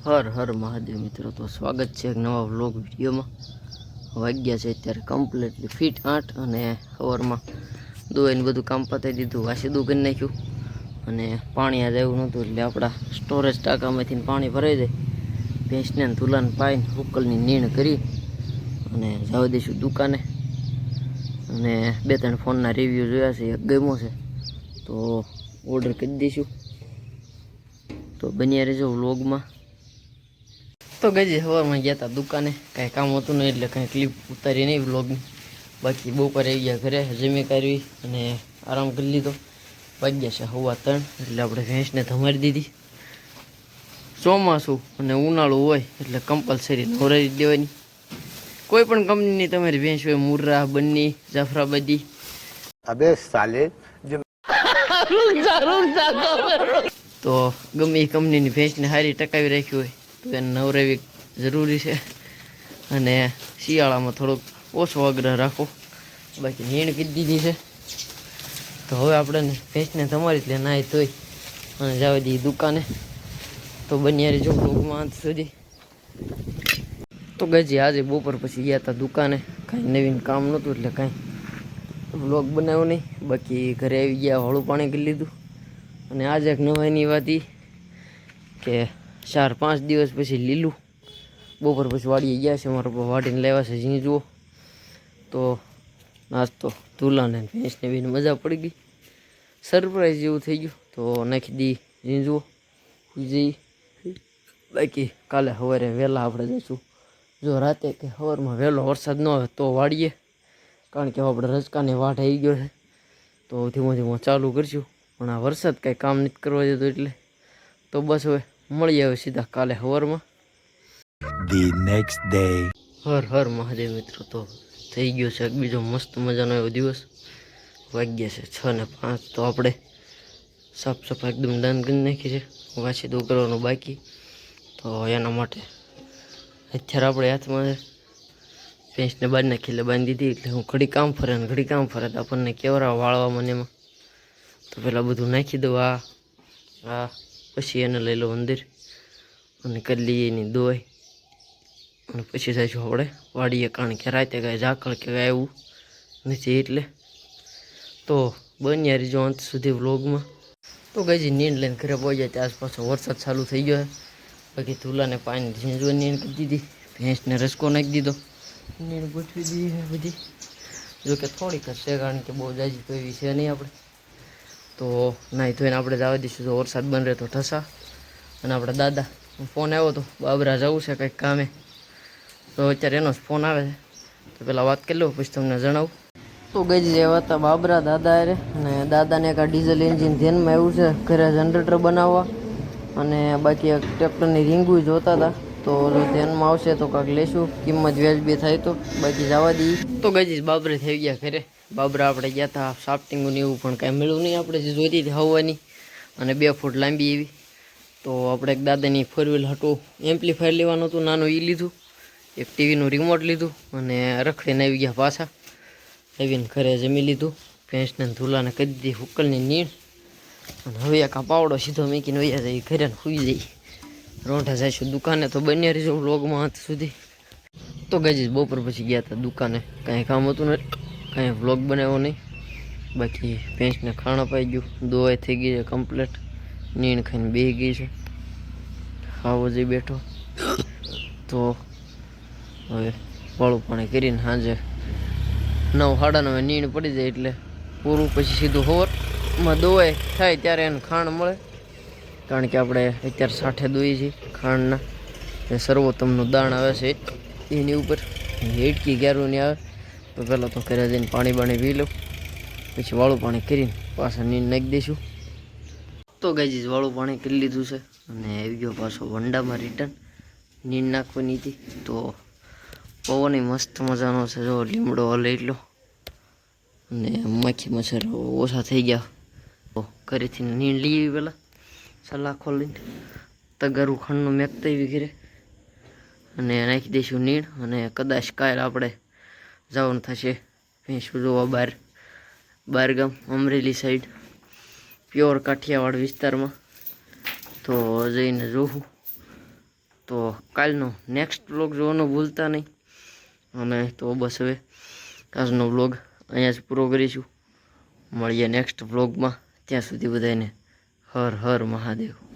હર હર મહાદેવ મિત્રો, તો સ્વાગત છે એક નવા વ્લોગ વિડીયોમાં. વાગ્યા છે અત્યારે કમ્પ્લીટલી ફિટ 8 અને સવારમાં દોઈને બધું કામ પતાવી દીધું, વાસીદું કરી નાખ્યું. અને પાણી આજ આવ્યું નહોતું એટલે આપણા સ્ટોરેજ ટાંકામાંથી પાણી ભરાઈ જાય. ભેંસને ધુલાને પાઈને ઉકલની નીણ કરી અને જવા દઈશું દુકાને. અને 2-3 ફોનના રિવ્યૂ જોયા છે, એક ગમ્યો છે તો ઓર્ડર કરી દઈશું. તો બન્યા રહેજો વ્લોગમાં. તો ગઈ સવારમાં ગયા હતા દુકાને, કાંઈ કામ હતું નહીં એટલે કાંઈ ક્લિપ ઉતારી નહીં વ્લોગની. બાકી બપોરે આવી ગયા ઘરે, જમી કરવી અને આરામ કરી લીધો. વાગ્યા છે 3:15 એટલે આપણે ભેંસને ધમારી દીધી. ચોમાસું અને ઉનાળું હોય એટલે કમ્પલસરી નવરાવી દેવાની. કોઈ પણ કંપનીની તમારી ભેંસ હોય, મુર્રા, બન્ની, જાફરાબાદી, અબે સાલે તો ગમે એ કંપનીની ભેંસને સારી ટકાવી રાખી હોય તો એને નવરાવી જરૂરી છે. અને શિયાળામાં થોડોક ઓછો આગ્રહ રાખો. બાકી નીણ કરી દીધી છે તો હવે આપણે ભેંસને તમારી એટલે નાહી ધોઈ અને જવા દઈએ દુકાને. તો બન્યા રહેજો વ્લોગમાં અંત સુધી. તો ગજી આજે બપોર પછી ગયા હતા દુકાને, કાંઈ નવીન કામ નહોતું એટલે કાંઈ વ્લોગ બનાવ્યો નહીં. બાકી ઘરે આવી ગયા, હળું પાણી કરી લીધું. અને આજે એક નવાઈની વાત એ કે 4-5 દિવસ પછી લીલું બપોર પછી વાડીએ ગયા છે. મારા પપ્પા વાટીને લેવા છે ઝીંઝુઓ. તો નાસ્તો ધુલાને ભેંસને બીને મજા પડી ગઈ, સરપ્રાઈઝ જેવું થઈ ગયું. તો નાખી દી ઝીંઝુઓ જઈ. બાકી કાલે સવારે વહેલા આપણે જઈશું, જો રાતે કે સવારમાં વહેલો વરસાદ ન આવે તો વાળીએ, કારણ કે આપણે રજકાની વાટ આવી ગયો છે તો ધીમો ધીમો ચાલુ કરીશું. પણ આ વરસાદ કાંઈ કામ નથી કરવા દેતો એટલે તો બસ હવે મળી આવે સીધા કાલે સવારમાં. The next day. Har Har Mahadev મિત્રો, તો થઈ ગયો છે એક બીજો મસ્ત મજાનો એવો દિવસ. વાગ્યા છે 6:05. તો આપણે સાફ સફાઈ એકદમ ડન કરી નાખી છે, વાસીદું કરવાનું બાકી. તો એના માટે અત્યારે આપણે હાથમાં ભેંસને બહારના ખીલે બાંધી દીધી એટલે હું ઘડી કામ ફરે ને ઘડી કામ ફરે તો આપણને કેવરા વાળવામાં એમાં. તો પહેલાં બધું નાખી દઉં આ પછી એને લઈ લો અંદર અને કરી લઈએ એની દોઈ. અને પછી જઈશું આપણે વાડીએ, કારણ કે રાતે કાંઈ ઝાકળ કે કાંઈ એવું નથી એટલે. તો બન્યા રહીજો અંત સુધી વ્લોગમાં. તો ગઈ નીંદ લઈને ઘરે પહોંચ્યા ત્યાં પાછો વરસાદ ચાલુ થઈ ગયો. બાકી ધુલાને પાણી ઝીંઝવાની નીંદ કરી દીધી, ભેંસને રસકો નાખી દીધો, નીંદ ગોઠવી દીધી છે બધી. જોકે થોડીક જ છે કારણ કે બહુ જાજી તો એવી છે નહીં આપણે. તો નાહી ધોઈને આપણે જવા દઈશું, જો વરસાદ બંધ રહે તો ઠસા. અને આપણા દાદા ફોન આવ્યો હતો, બાબરા જવું છે કંઈક કામે, તો અત્યારે એનો જ ફોન આવે છે. તો પહેલાં વાત કરી લઉં પછી તમને જણાવું. તો ગઈ જેવા હતા બાબરા દાદા અરે, અને દાદાને એક આ ડીઝલ એન્જિન ધ્યાનમાં આવ્યું છે ઘરે જનરેટર બનાવવા. અને બાકી એક ટ્રેક્ટરની રીંગું જોતા હતા, તો જો ધ્યાનમાં આવશે તો કાંઈક લેશું, કિંમત વ્યાજબી થાય તો. બાકી જવા દઈએ. તો ગઈ બાબરે થઈ ગયા ઘરે. બાબરા આપણે ગયા હતા સાફ્ટિંગનું એવું પણ કાંઈ મળ્યું નહીં આપણે જે જોઈતી હતી હવાની, અને 2 ફૂટ લાંબી એવી. તો આપણે એક દાદાની 4 વ્હીલ હતું એમ્પ્લીફાયર લેવાનું હતું નાનું, એ લીધું. એક ટીવીનું રિમોટ લીધું અને રખડીને આવી ગયા પાછા. આવીને ઘરે જમી લીધું, ભેંસને ધુલાને કરી દીધી હુકલની નીણ. અને હવે એક આ પાવડો સીધો મૂકીને વૈયા જાય ઘરે ને સૂઈ જાય. રોંઢા જઈશું દુકાને, તો બન્યા રહીશું વ્લોગમાં અંત સુધી. તો ગઈ બપોર પછી ગયા હતા દુકાને, કાંઈ કામ હતું ને કાંઈ વ્લોગ બનાવ્યો નહીં. બાકી ભેંસને ખાણા પાઈ ગયું, દોવાઈ થઈ ગઈ છે કમ્પ્લીટ, નીણ ખાઈને બેસી ગઈ છે, ખાવો જઈ બેઠો. તો હવે વાળું પાણી કરીને સાંજે 9-9:30 નીણ પડી જાય એટલે પૂરું. પછી સીધું હોરમાં દોવાઈ થાય ત્યારે એને ખાણ મળે, કારણ કે આપણે અત્યારે 60 દોઈએ છીએ ખાંડના. એ સર્વોત્તમનું દાણ આવે છે એની ઉપર, હેડકી ગ્યારુંની આવે. તો પહેલાં તો ઘરે જઈને પાણી પી લઉં, પછી વાળું પાણી કરીને પાછા નીંદ નાખી દઈશું. તો ગઈ વાળું પાણી કરી લીધું છે અને આવી ગયો પાછો વંડામાં રિટર્ન. નીંદ નાખવાની હતી તો પવન મસ્ત મજાનો છે, જો લીમડો હલે એટલો. અને માખી મચ્છર ઓછા થઈ ગયા. તો ઘરેથી નીંદ લઈ આવી પહેલાં સલાહ ખોલીને તગારું ખાંડનું મેકતા એવી ઘરે અને નાખી દઈશું નીણ. અને કદાચ કાલે આપણે જવાનું થશે ભેંસું જોવા બહારગામ, અમરેલી સાઈડ, પ્યોર કાઠિયાવાડ વિસ્તારમાં. તો જઈને જોવું તો કાલનો નેક્સ્ટ વ્લોગ જોવાનું ભૂલતા નહીં. અને તો બસ હવે આજનો વ્લોગ અહીંયા જ પૂરો કરીશું. મળીએ નેક્સ્ટ વ્લોગમાં. ત્યાં સુધી બધાને હર હર મહાદેવ.